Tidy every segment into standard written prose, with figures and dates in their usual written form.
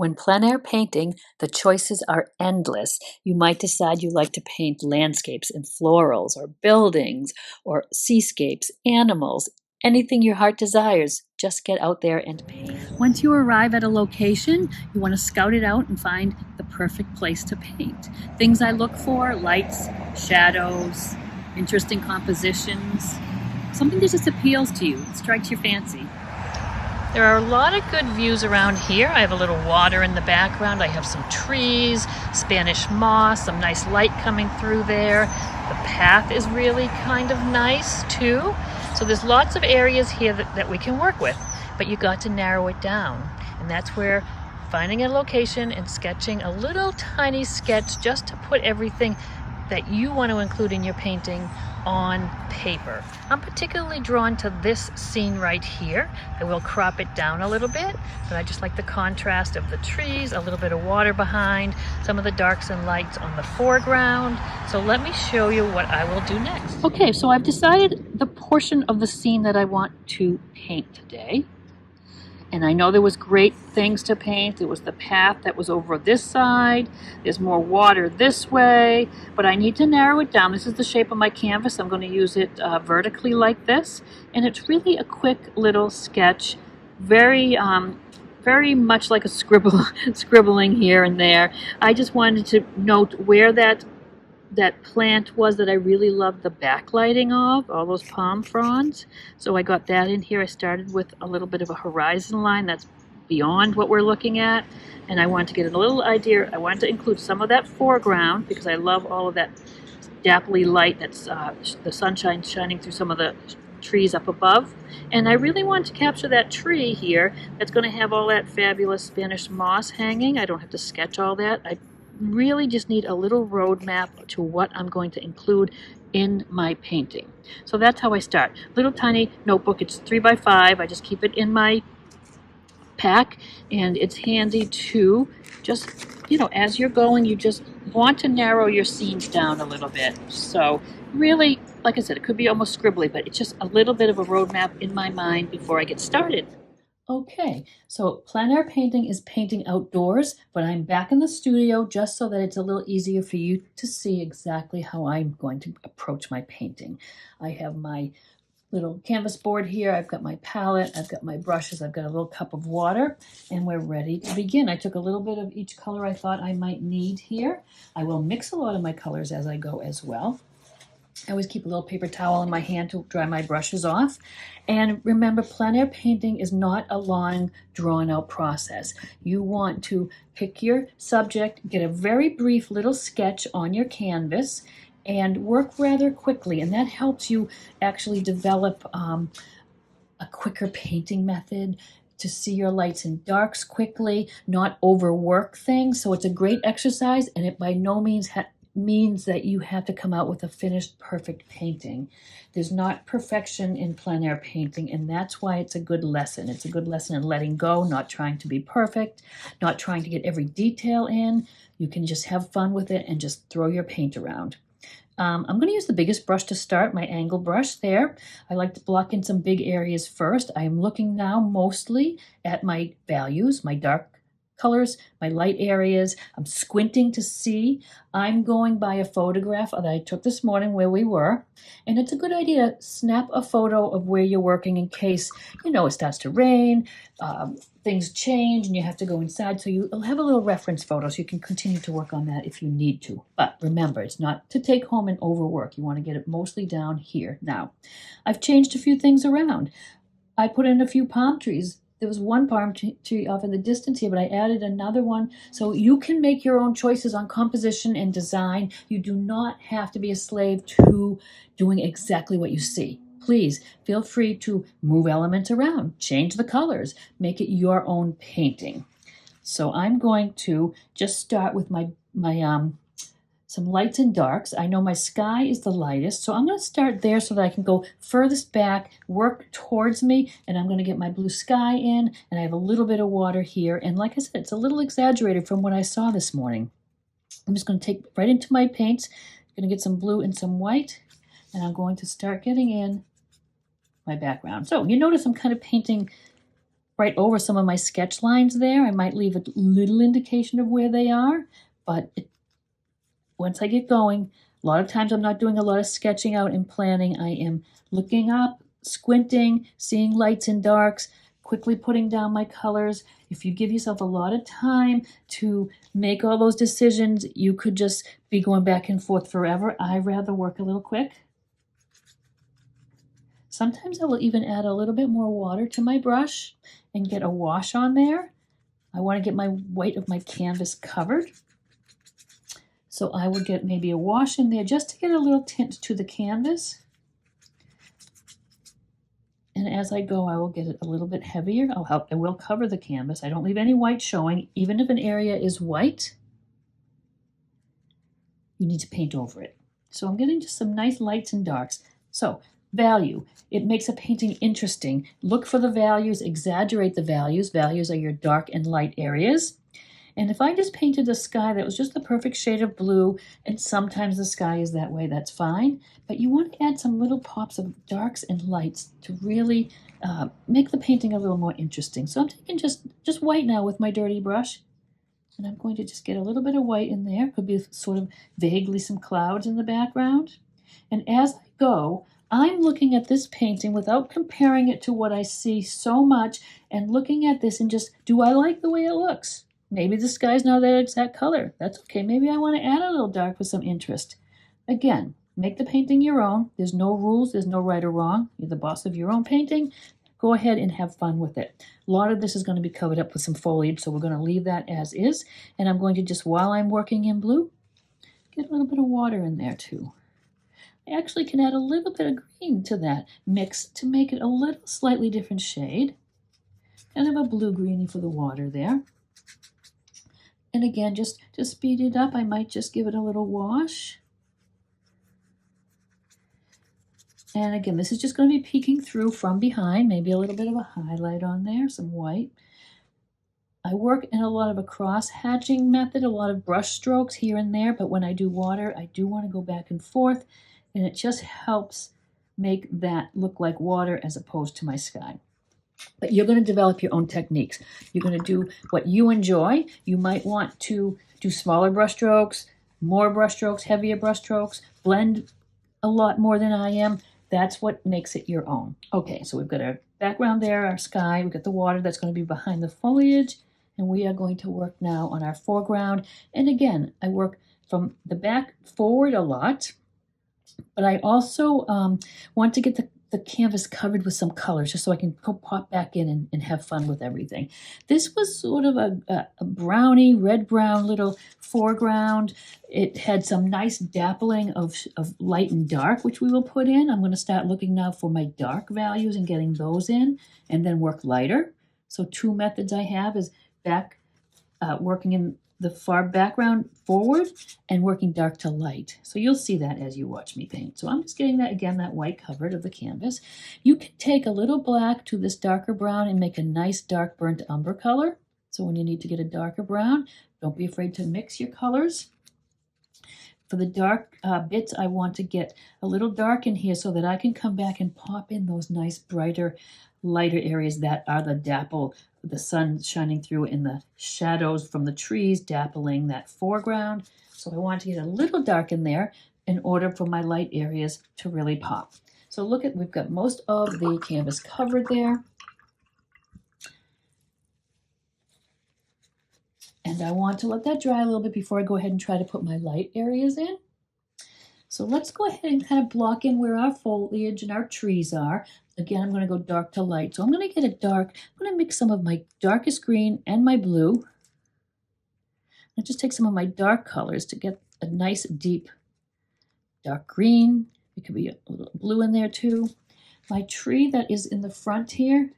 When plein air painting, the choices are endless. You might decide you like to paint landscapes and florals, or buildings, or seascapes, animals, anything your heart desires. Just get out there and paint. Once you arrive at a location, you want to scout it out and find the perfect place to paint. Things I look for: lights, shadows, interesting compositions, something that just appeals to you, strikes your fancy. There are a lot of good views around here. I have a little water in the background. I have some trees, Spanish moss, some nice light coming through there. The path is really kind of nice too. So there's lots of areas here that we can work with, but you got to narrow it down. And that's where finding a location and sketching a little tiny sketch just to put everything that you want to include in your painting on paper. I'm particularly drawn to this scene right here. I will crop it down a little bit, but I just like the contrast of the trees, a little bit of water behind, some of the darks and lights on the foreground. So let me show you what I will do next. Okay, so I've decided the portion of the scene that I want to paint today. And I know there was great things to paint. There was the path that was over this side. There's more water this way, but I need to narrow it down. This is the shape of my canvas. I'm going to use it vertically like this. And it's really a quick little sketch, very much like a scribbling here and there. I just wanted to note where that plant was that I really loved the backlighting of, all those palm fronds. So I got that in here. I started with a little bit of a horizon line that's beyond what we're looking at. And I wanted to get a little idea. I wanted to include some of that foreground because I love all of that dapply light that's the sunshine shining through some of the trees up above. And I really want to capture that tree here that's going to have all that fabulous Spanish moss hanging. I don't have to sketch all that. I really just need a little roadmap to what I'm going to include in my painting. So that's how I start. Little tiny notebook. It's 3x5. I just keep it in my pack, and it's handy to just, as you're going, you just want to narrow your scenes down a little bit. So really, like I said, it could be almost scribbly, but it's just a little bit of a roadmap in my mind before I get started. Okay, so plein air painting is painting outdoors, but I'm back in the studio just so that it's a little easier for you to see exactly how I'm going to approach my painting. I have my little canvas board here. I've got my palette, I've got my brushes, I've got a little cup of water, and we're ready to begin. I took a little bit of each color I thought I might need here. I will mix a lot of my colors as I go as well. I always keep a little paper towel in my hand to dry my brushes off. And remember, plein air painting is not a long, drawn-out process. You want to pick your subject, get a very brief little sketch on your canvas, and work rather quickly. And that helps you actually develop a quicker painting method, to see your lights and darks quickly, not overwork things. So it's a great exercise, and it by no means means that you have to come out with a finished, perfect painting. There's not perfection in plein air painting, and that's why it's a good lesson. It's a good lesson in letting go, not trying to be perfect, not trying to get every detail in. You can just have fun with it and just throw your paint around. I'm going to use the biggest brush to start, my angle brush there. I like to block in some big areas first. I am looking now mostly at my values, my dark colors, my light areas. I'm squinting to see. I'm going by a photograph that I took this morning where we were. And it's a good idea to snap a photo of where you're working in case, it starts to rain, things change, and you have to go inside. So you'll have a little reference photo so you can continue to work on that if you need to. But remember, it's not to take home and overwork. You want to get it mostly down here. Now, I've changed a few things around. I put in a few palm trees. There was one palm tree off in the distance here, but I added another one. So you can make your own choices on composition and design. You do not have to be a slave to doing exactly what you see. Please feel free to move elements around, change the colors, make it your own painting. So I'm going to just start with my some lights and darks. I know my sky is the lightest, so I'm going to start there so that I can go furthest back, work towards me, and I'm going to get my blue sky in, and I have a little bit of water here. And like I said, it's a little exaggerated from what I saw this morning. I'm just going to take right into my paints. I'm going to get some blue and some white, and I'm going to start getting in my background. So you notice I'm kind of painting right over some of my sketch lines there. I might leave a little indication of where they are, but once I get going, a lot of times I'm not doing a lot of sketching out and planning. I am looking up, squinting, seeing lights and darks, quickly putting down my colors. If you give yourself a lot of time to make all those decisions, you could just be going back and forth forever. I'd rather work a little quick. Sometimes I will even add a little bit more water to my brush and get a wash on there. I want to get my weight of my canvas covered. So I will get maybe a wash in there just to get a little tint to the canvas. And as I go, I will get it a little bit heavier. I will cover the canvas. I don't leave any white showing. Even if an area is white, you need to paint over it. So I'm getting just some nice lights and darks. So value, it makes a painting interesting. Look for the values, exaggerate the values. Values are your dark and light areas. And if I just painted a sky that was just the perfect shade of blue, and sometimes the sky is that way, that's fine. But you want to add some little pops of darks and lights to really make the painting a little more interesting. So I'm taking just white now with my dirty brush. And I'm going to just get a little bit of white in there. Could be sort of vaguely some clouds in the background. And as I go, I'm looking at this painting without comparing it to what I see so much, and looking at this and just, do I like the way it looks? Maybe the sky's not that exact color. That's okay. Maybe I want to add a little dark with some interest. Again, make the painting your own. There's no rules. There's no right or wrong. You're the boss of your own painting. Go ahead and have fun with it. A lot of this is going to be covered up with some foliage, so we're going to leave that as is. And I'm going to just, while I'm working in blue, get a little bit of water in there too. I actually can add a little bit of green to that mix to make it a little slightly different shade. Kind of a blue-greeny for the water there. And again, just to speed it up, I might just give it a little wash. And again, this is just going to be peeking through from behind, maybe a little bit of a highlight on there, some white. I work in a lot of a cross-hatching method, a lot of brush strokes here and there, but when I do water, I do want to go back and forth, and it just helps make that look like water as opposed to my sky. But you're going to develop your own techniques. You're going to do what you enjoy. You might want to do smaller brush strokes, more brush strokes, heavier brush strokes, blend a lot more than I am. That's what makes it your own. Okay, so we've got our background there, our sky. We've got the water that's going to be behind the foliage. And we are going to work now on our foreground. And again, I work from the back forward a lot. But I also want to get the canvas covered with some colors just so I can pop back in and have fun with everything. This was sort of a browny, red-brown little foreground. It had some nice dappling of light and dark, which we will put in. I'm going to start looking now for my dark values and getting those in, and then work lighter. So two methods I have is working in the far background forward and working dark to light. So you'll see that as you watch me paint. So I'm just getting that, again, that white covered of the canvas. You can take a little black to this darker brown and make a nice dark burnt umber color. So when you need to get a darker brown, don't be afraid to mix your colors. For the dark bits, I want to get a little dark in here so that I can come back and pop in those nice brighter, lighter areas that are the dapple, the sun shining through in the shadows from the trees, dappling that foreground. So I want to get a little dark in there in order for my light areas to really pop. So look at, we've got most of the canvas covered there. And I want to let that dry a little bit before I go ahead and try to put my light areas in. So let's go ahead and kind of block in where our foliage and our trees are. Again, I'm going to go dark to light. So I'm going to get a dark, I'm going to mix some of my darkest green and my blue. I'll just take some of my dark colors to get a nice deep dark green. It could be a little blue in there too. My tree that is in the front here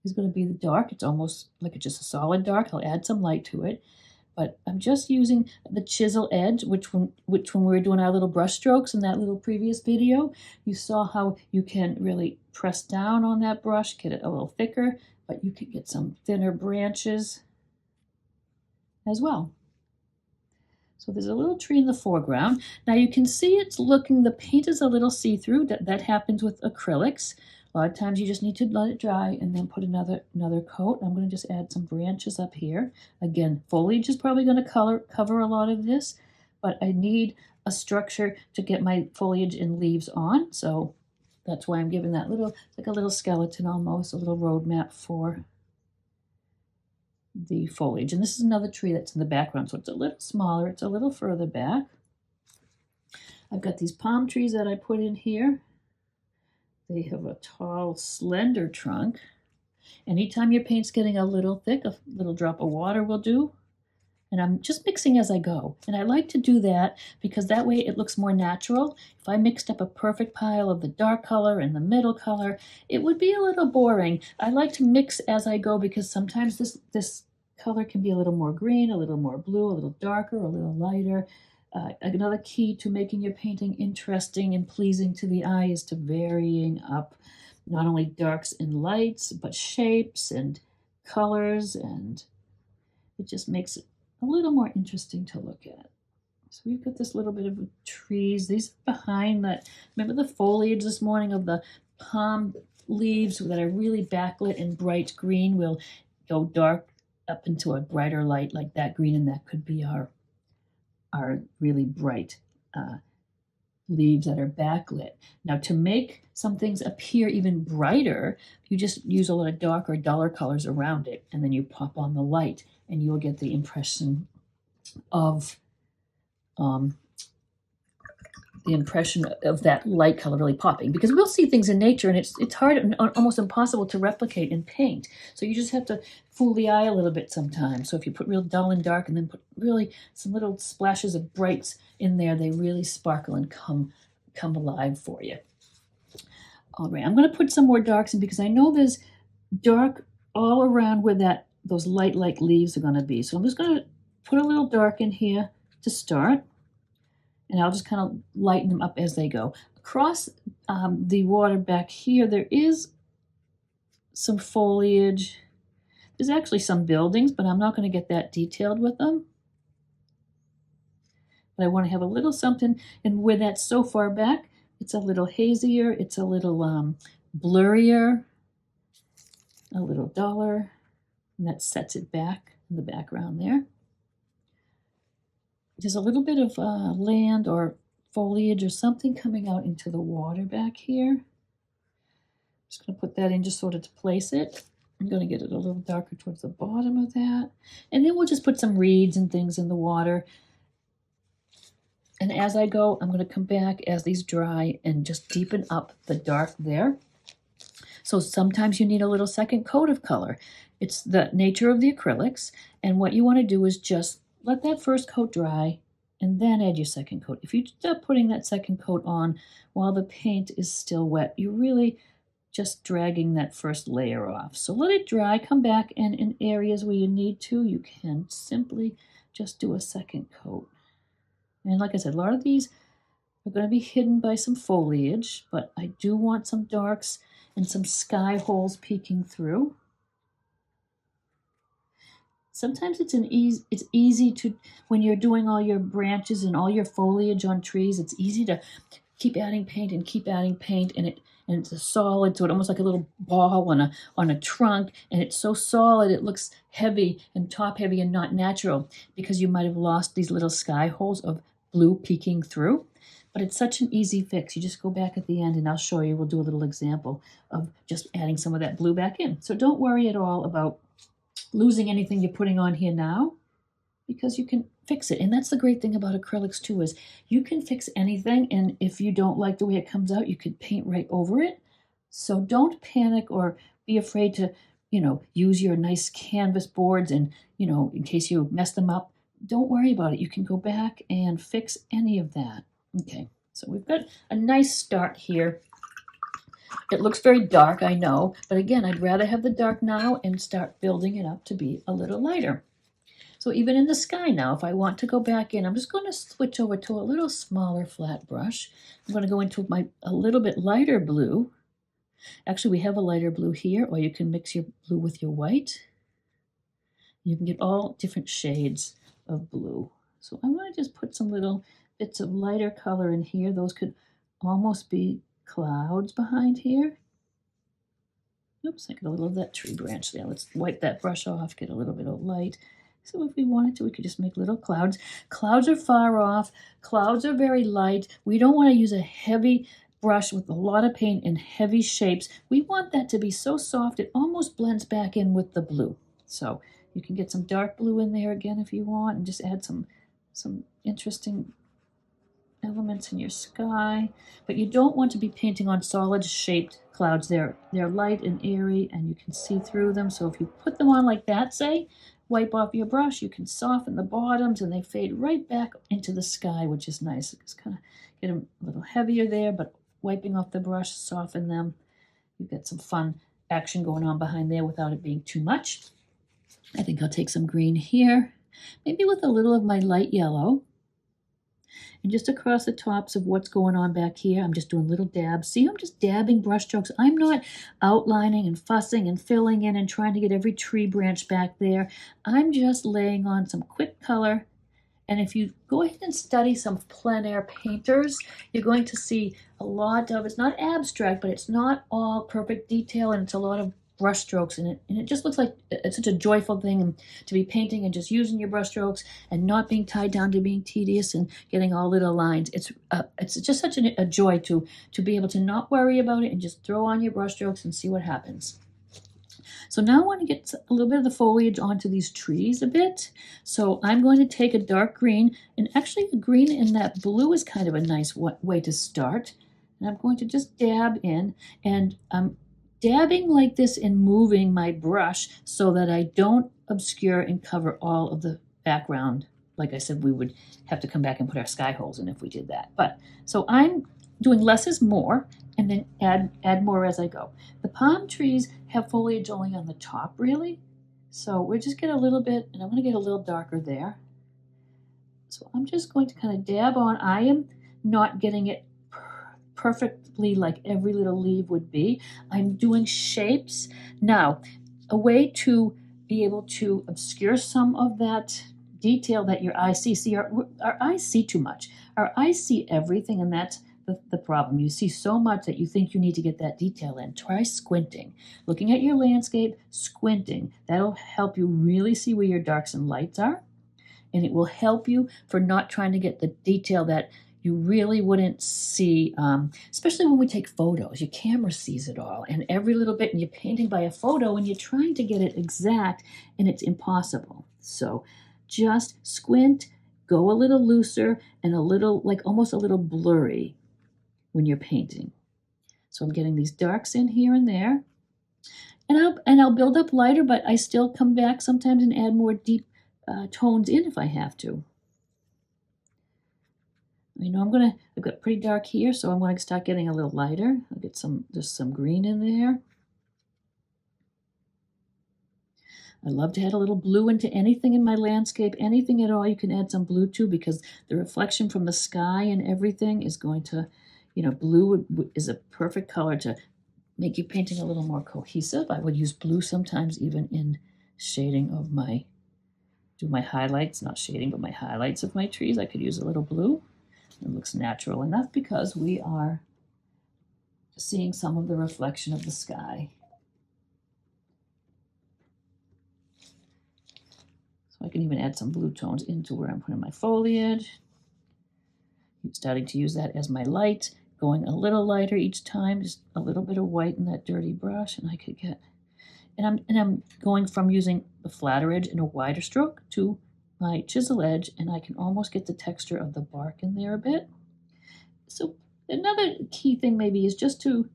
is going to be the dark. It's almost like it's just a solid dark. I'll add some light to it. But I'm just using the chisel edge, which when we were doing our little brush strokes in that little previous video, you saw how you can really press down on that brush, get it a little thicker, but you can get some thinner branches as well. So there's a little tree in the foreground. Now you can see it's looking, the paint is a little see-through. That happens with acrylics. A lot of times you just need to let it dry and then put another coat. I'm going to just add some branches up here. Again, foliage is probably going to cover a lot of this, but I need a structure to get my foliage and leaves on. So that's why I'm giving that little, like a little skeleton almost, a little roadmap for the foliage. And this is another tree that's in the background, so it's a little smaller, it's a little further back. I've got these palm trees that I put in here. They have a tall, slender trunk. Anytime your paint's getting a little thick, a little drop of water will do. And I'm just mixing as I go. And I like to do that because that way it looks more natural. If I mixed up a perfect pile of the dark color and the middle color, it would be a little boring. I like to mix as I go because sometimes this color can be a little more green, a little more blue, a little darker, a little lighter. Another key to making your painting interesting and pleasing to the eye is to varying up not only darks and lights, but shapes and colors, and it just makes it a little more interesting to look at. So we've got this little bit of trees. These are behind that. Remember the foliage this morning of the palm leaves that are really backlit and bright green will go dark up into a brighter light like that green, and that could be our really bright leaves that are backlit. Now to make some things appear even brighter, you just use a lot of dark or duller colors around it, and then you pop on the light, and you will get the impression of that light color really popping, because we'll see things in nature and it's hard and almost impossible to replicate in paint. So you just have to fool the eye a little bit sometimes. So if you put real dull and dark and then put really some little splashes of brights in there, they really sparkle and come alive for you. All right, I'm going to put some more darks in because I know there's dark all around where those light-like leaves are going to be. So I'm just going to put a little dark in here to start. And I'll just kind of lighten them up as they go. Across the water back here, there is some foliage. There's actually some buildings, but I'm not going to get that detailed with them. But I want to have a little something, and where that's so far back, it's a little hazier, it's a little blurrier, a little duller, and that sets it back in the background there. There's a little bit of land or foliage or something coming out into the water back here. Just going to put that in just sort of to place it. I'm going to get it a little darker towards the bottom of that. And then we'll just put some reeds and things in the water. And as I go, I'm going to come back as these dry and just deepen up the dark there. So sometimes you need a little second coat of color. It's the nature of the acrylics. And what you want to do is just let that first coat dry and then add your second coat. If you start putting that second coat on while the paint is still wet, you're really just dragging that first layer off. So let it dry, come back, and in areas where you need to, you can simply just do a second coat. And like I said, a lot of these are going to be hidden by some foliage, but I do want some darks and some sky holes peeking through. Sometimes it's easy to, when you're doing all your branches and all your foliage on trees, it's easy to keep adding paint, and it's a solid, so it's almost like a little ball on a trunk, and it's so solid it looks heavy and top heavy and not natural because you might have lost these little sky holes of blue peeking through. But it's such an easy fix. You just go back at the end and I'll show you. We'll do a little example of just adding some of that blue back in. So don't worry at all about losing anything you're putting on here now, because you can fix it. And that's the great thing about acrylics too, is you can fix anything, and if you don't like the way it comes out, you could paint right over it. So don't panic or be afraid to, use your nice canvas boards and, in case you mess them up. Don't worry about it. You can go back and fix any of that. Okay, so we've got a nice start here. It looks very dark, I know, but again, I'd rather have the dark now and start building it up to be a little lighter. So even in the sky now, if I want to go back in, I'm just going to switch over to a little smaller flat brush. I'm going to go into a little bit lighter blue. Actually, we have a lighter blue here, or you can mix your blue with your white. You can get all different shades of blue. So I want to just put some little bits of lighter color in here. Those could almost be clouds behind here. Oops, I got a little of that tree branch there. Let's wipe that brush off, get a little bit of light. So if we wanted to, we could just make little clouds. Clouds are far off. Clouds are very light. We don't want to use a heavy brush with a lot of paint and heavy shapes. We want that to be so soft it almost blends back in with the blue. So you can get some dark blue in there again if you want, and just add some interesting elements in your sky. But you don't want to be painting on solid shaped clouds. They're light and airy and you can see through them. So if you put them on like that, say, wipe off your brush, you can soften the bottoms and they fade right back into the sky, which is nice. Just kind of get them a little heavier there, but wiping off the brush, soften them. You've got some fun action going on behind there without it being too much. I think I'll take some green here, maybe with a little of my light yellow. And just across the tops of what's going on back here, I'm just doing little dabs. See, I'm just dabbing brush strokes. I'm not outlining and fussing and filling in and trying to get every tree branch back there. I'm just laying on some quick color. And if you go ahead and study some plein air painters, you're going to see a lot of, it's not abstract, but it's not all perfect detail, and it's a lot of brush strokes in it. And it just looks like it's such a joyful thing to be painting and just using your brush strokes and not being tied down to being tedious and getting all little lines. It's just such a joy to be able to not worry about it and just throw on your brush strokes and see what happens. So now I want to get a little bit of the foliage onto these trees a bit. So I'm going to take a dark green, and actually the green in that blue is kind of a nice way to start. And I'm going to just dab in, and I'm dabbing like this and moving my brush so that I don't obscure and cover all of the background. Like I said, we would have to come back and put our sky holes in if we did that. But so I'm doing less is more, and then add more as I go. The palm trees have foliage only on the top, really. So we're just get a little bit, and I'm going to get a little darker there. So I'm just going to kind of dab on. I am not getting it perfectly like every little leaf would be. I'm doing shapes. Now, a way to be able to obscure some of that detail that your eyes see. See, our eyes see too much. Our eyes see everything, and that's the problem. You see so much that you think you need to get that detail in. Try squinting. Looking at your landscape, squinting. That'll help you really see where your darks and lights are. And it will help you for not trying to get the detail that you really wouldn't see, especially when we take photos. Your camera sees it all, and every little bit, and you're painting by a photo, and you're trying to get it exact, and it's impossible. So just squint, go a little looser, and a little, like almost a little blurry when you're painting. So I'm getting these darks in here and there, and I'll build up lighter, but I still come back sometimes and add more deep tones in if I have to. You know, I've got pretty dark here, so I'm going to start getting a little lighter. I'll get just some green in there. I love to add a little blue into anything in my landscape, anything at all you can add some blue to, because the reflection from the sky and everything is going to, blue is a perfect color to make your painting a little more cohesive. I would use blue sometimes even in shading of do my highlights, not shading, but my highlights of my trees. I could use a little blue. It looks natural enough because we are seeing some of the reflection of the sky. So I can even add some blue tones into where I'm putting my foliage. I'm starting to use that as my light, going a little lighter each time, just a little bit of white in that dirty brush, and I could get, and I'm going from using the flatter edge and a wider stroke to my chisel edge, and I can almost get the texture of the bark in there a bit. So another key thing maybe is just to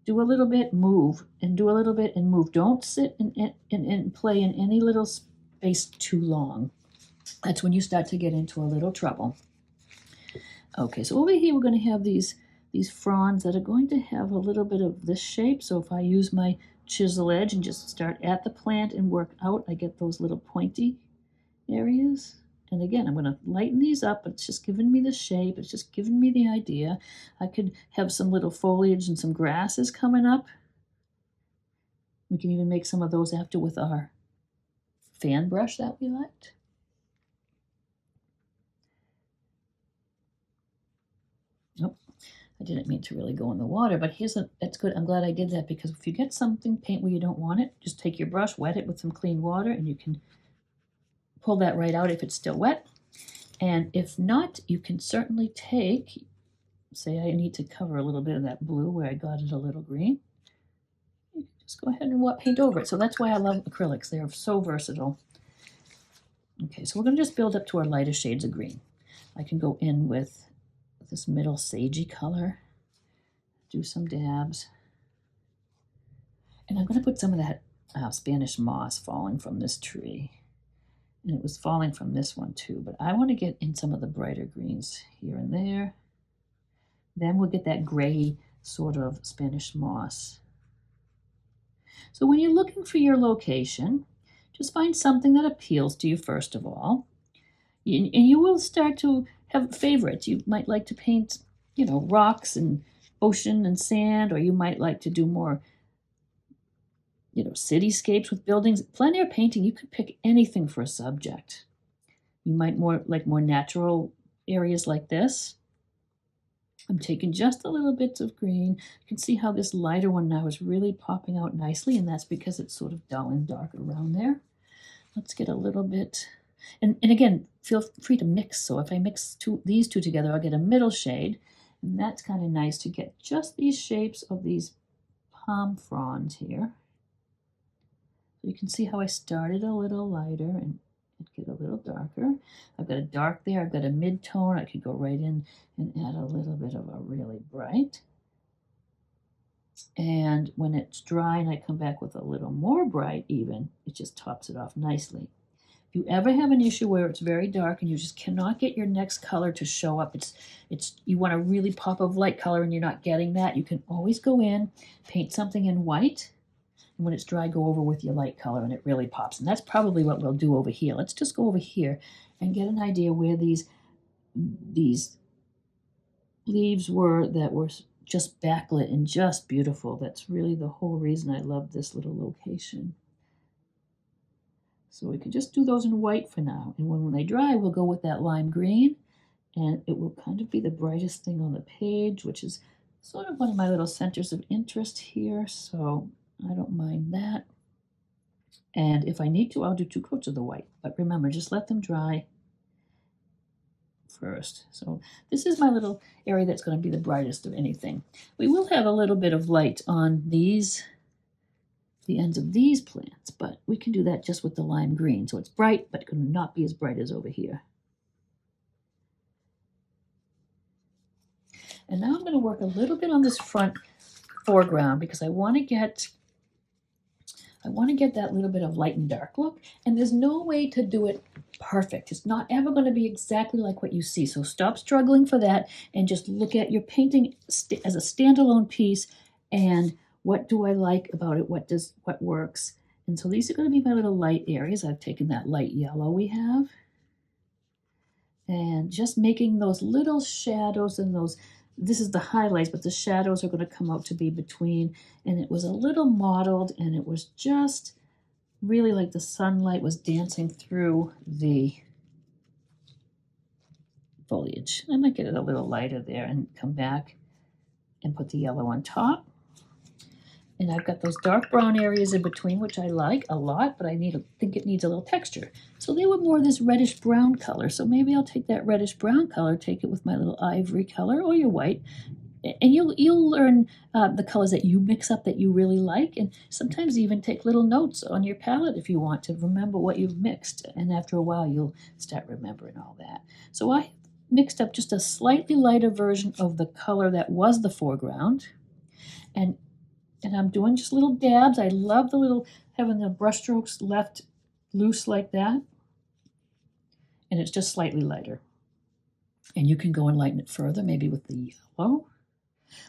do a little bit, move, and do a little bit and move. Don't sit and play in any little space too long. That's when you start to get into a little trouble. Okay, so over here we're going to have these fronds that are going to have a little bit of this shape. So if I use my chisel edge and just start at the plant and work out, I get those little pointy areas. And again, I'm going to lighten these up, but it's just giving me the shape. It's just giving me the idea. I could have some little foliage and some grasses coming up. We can even make some of those after with our fan brush that we liked. Oh, I didn't mean to really go in the water, but that's good. I'm glad I did that, because if you get something paint where you don't want it, just take your brush, wet it with some clean water, and you can pull that right out if it's still wet. And if not, you can certainly take, say I need to cover a little bit of that blue where I got it a little green. You can just go ahead and paint over it. So that's why I love acrylics. They're so versatile. Okay, so we're going to just build up to our lighter shades of green. I can go in with this middle sagey color, do some dabs. And I'm going to put some of that Spanish moss falling from this tree. And it was falling from this one too, but I want to get in some of the brighter greens here and there. Then we'll get that gray sort of Spanish moss. So when you're looking for your location, just find something that appeals to you first of all. And you will start to have favorites. You might like to paint, rocks and ocean and sand, or you might like to do more, cityscapes with buildings. Plein air painting, you could pick anything for a subject. You might like more natural areas like this. I'm taking just a little bit of green. You can see how this lighter one now is really popping out nicely, and that's because it's sort of dull and dark around there. Let's get a little bit, and again, feel free to mix. So if I mix these two together, I'll get a middle shade, and that's kind of nice to get just these shapes of these palm fronds here. So you can see how I started a little lighter and get a little darker. I've got a dark there, I've got a mid-tone. I could go right in and add a little bit of a really bright. And when it's dry and I come back with a little more bright even, it just tops it off nicely. If you ever have an issue where it's very dark and you just cannot get your next color to show up, you want a really pop of light color and you're not getting that, you can always go in, paint something in white, and when it's dry, go over with your light color and it really pops. And that's probably what we'll do over here. Let's just go over here and get an idea where these leaves were that were just backlit and just beautiful. That's really the whole reason I love this little location. So we can just do those in white for now. And when they dry, we'll go with that lime green, and it will kind of be the brightest thing on the page, which is sort of one of my little centers of interest here. So I don't mind that. And if I need to, I'll do 2 coats of the white. But remember, just let them dry first. So this is my little area that's going to be the brightest of anything. We will have a little bit of light on the ends of these plants, but we can do that just with the lime green. So it's bright, but it could not be as bright as over here. And now I'm going to work a little bit on this front foreground because I want to get that little bit of light and dark look, and there's no way to do it perfect. It's not ever going to be exactly like what you see. So stop struggling for that and just look at your painting as a standalone piece and what do I like about it? What works? And so these are going to be my little light areas. I've taken that light yellow we have and just making those little shadows and those. This is the highlights, but the shadows are going to come out to be between. And it was a little mottled, and it was just really like the sunlight was dancing through the foliage. I might get it a little lighter there and come back and put the yellow on top. And I've got those dark brown areas in between, which I like a lot, but I think it needs a little texture. So they were more this reddish brown color. So maybe I'll take that reddish brown color, take it with my little ivory color or your white, and you'll learn the colors that you mix up that you really like, and sometimes even take little notes on your palette if you want to remember what you've mixed. And after a while, you'll start remembering all that. So I mixed up just a slightly lighter version of the color that was the foreground, and I'm doing just little dabs. I love having the brush strokes left loose like that. And it's just slightly lighter. And you can go and lighten it further, maybe with the yellow.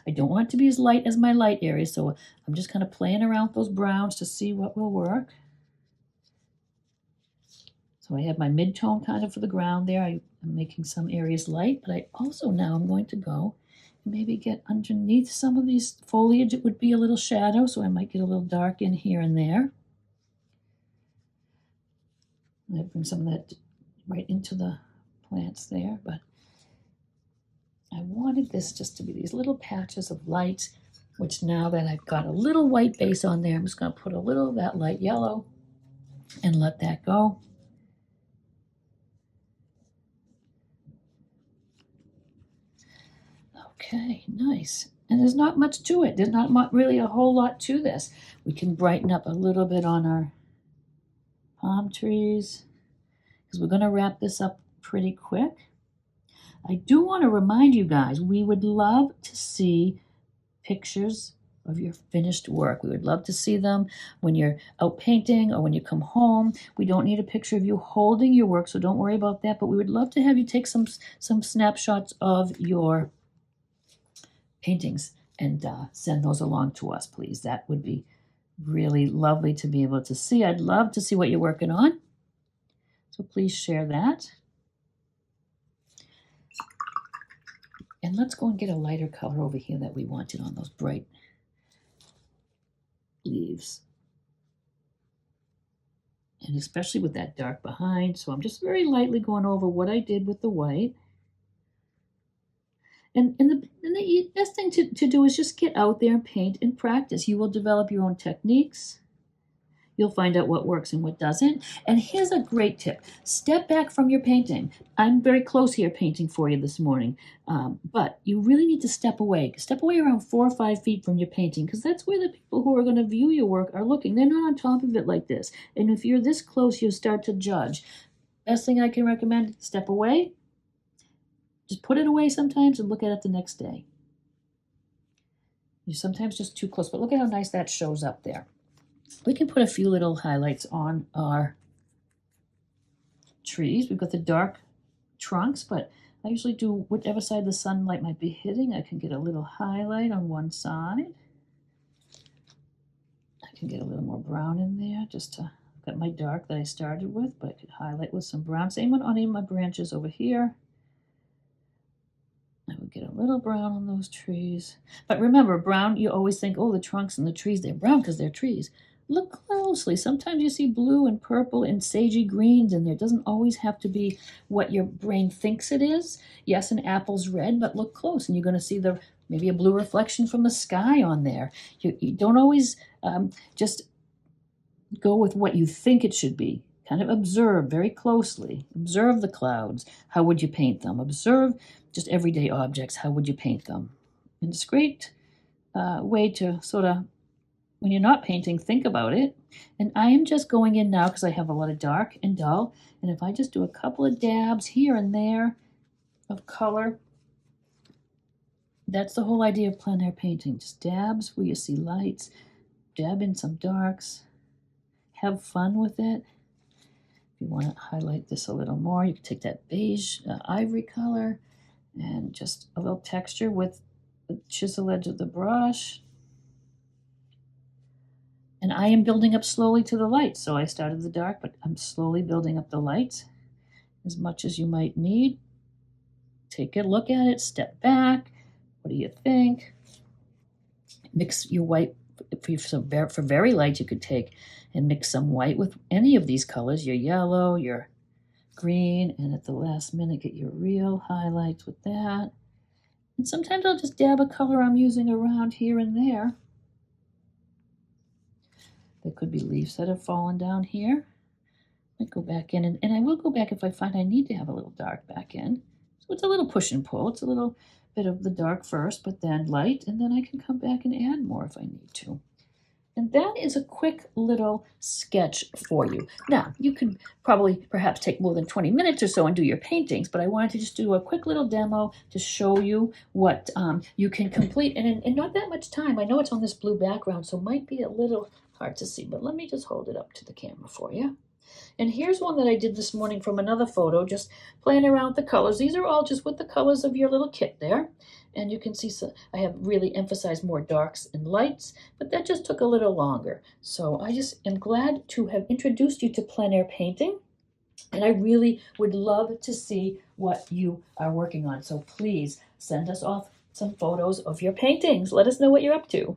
I don't want it to be as light as my light area, so I'm just kind of playing around with those browns to see what will work. So I have my mid-tone kind of for the ground there. I'm making some areas light, but I also now I'm going to go maybe get underneath some of these foliage. It would be a little shadow, so I might get a little dark in here and there. I bring some of that right into the plants there, but I wanted this just to be these little patches of light, which now that I've got a little white base on there, I'm just going to put a little of that light yellow and let that go. Okay, nice. And there's not much to it. There's not really a whole lot to this. We can brighten up a little bit on our palm trees because we're going to wrap this up pretty quick. I do want to remind you guys, we would love to see pictures of your finished work. We would love to see them when you're out painting or when you come home. We don't need a picture of you holding your work, so don't worry about that, but we would love to have you take some snapshots of your paintings and send those along to us, please. That would be really lovely to be able to see. I'd love to see what you're working on, so please share that. And let's go and get a lighter color over here that we wanted on those bright leaves. And especially with that dark behind. So I'm just very lightly going over what I did with the white. And the best thing to do is just get out there and paint and practice. You will develop your own techniques. You'll find out what works and what doesn't. And here's a great tip. Step back from your painting. I'm very close here painting for you this morning. But you really need to step away. Step away around 4 or 5 feet from your painting because that's where the people who are going to view your work are looking. They're not on top of it like this. And if you're this close, you'll start to judge. Best thing I can recommend, step away. Just put it away sometimes and look at it the next day. You're sometimes just too close, but look at how nice that shows up there. We can put a few little highlights on our trees. We've got the dark trunks, but I usually do whatever side the sunlight might be hitting. I can get a little highlight on one side. I can get a little more brown in there just to, I've got my dark that I started with, but I could highlight with some brown. Same one on any of my branches over here. I would get a little brown on those trees. But remember, brown, you always think, oh, the trunks and the trees, they're brown because they're trees. Look closely. Sometimes you see blue and purple and sagey greens in there. It doesn't always have to be what your brain thinks it is. Yes, an apple's red, but look close and you're going to see maybe a blue reflection from the sky on there. You don't always just go with what you think it should be. Kind of observe very closely. Observe the clouds. How would you paint them? Observe just everyday objects. How would you paint them? And it's a great way to sort of, when you're not painting, think about it. And I am just going in now because I have a lot of dark and dull. And if I just do a couple of dabs here and there of color, that's the whole idea of plein air painting. Just dabs where you see lights, dab in some darks, have fun with it. If you want to highlight this a little more, you can take that beige ivory color and just a little texture with the chisel edge of the brush. And I am building up slowly to the light. So I started the dark, but I'm slowly building up the light as much as you might need. Take a look at it, step back. What do you think? Mix your white. For very light, you could take and mix some white with any of these colors, your yellow, your green, and at the last minute get your real highlights with that. And sometimes I'll just dab a color I'm using around here and there. There could be leaves that have fallen down here. I go back in, and I will go back if I find I need to have a little dark back in. So it's a little push and pull. It's a little bit of the dark first, but then light, and then I can come back and add more if I need to. And that is a quick little sketch for you. Now, you could perhaps take more than 20 minutes or so and do your paintings, but I wanted to just do a quick little demo to show you what you can complete in not that much time. I know it's on this blue background, so it might be a little hard to see, but let me just hold it up to the camera for you. And here's one that I did this morning from another photo, just playing around with the colors. These are all just with the colors of your little kit there. And you can see I have really emphasized more darks and lights, but that just took a little longer. So I just am glad to have introduced you to plein air painting. And I really would love to see what you are working on. So please send us off some photos of your paintings. Let us know what you're up to.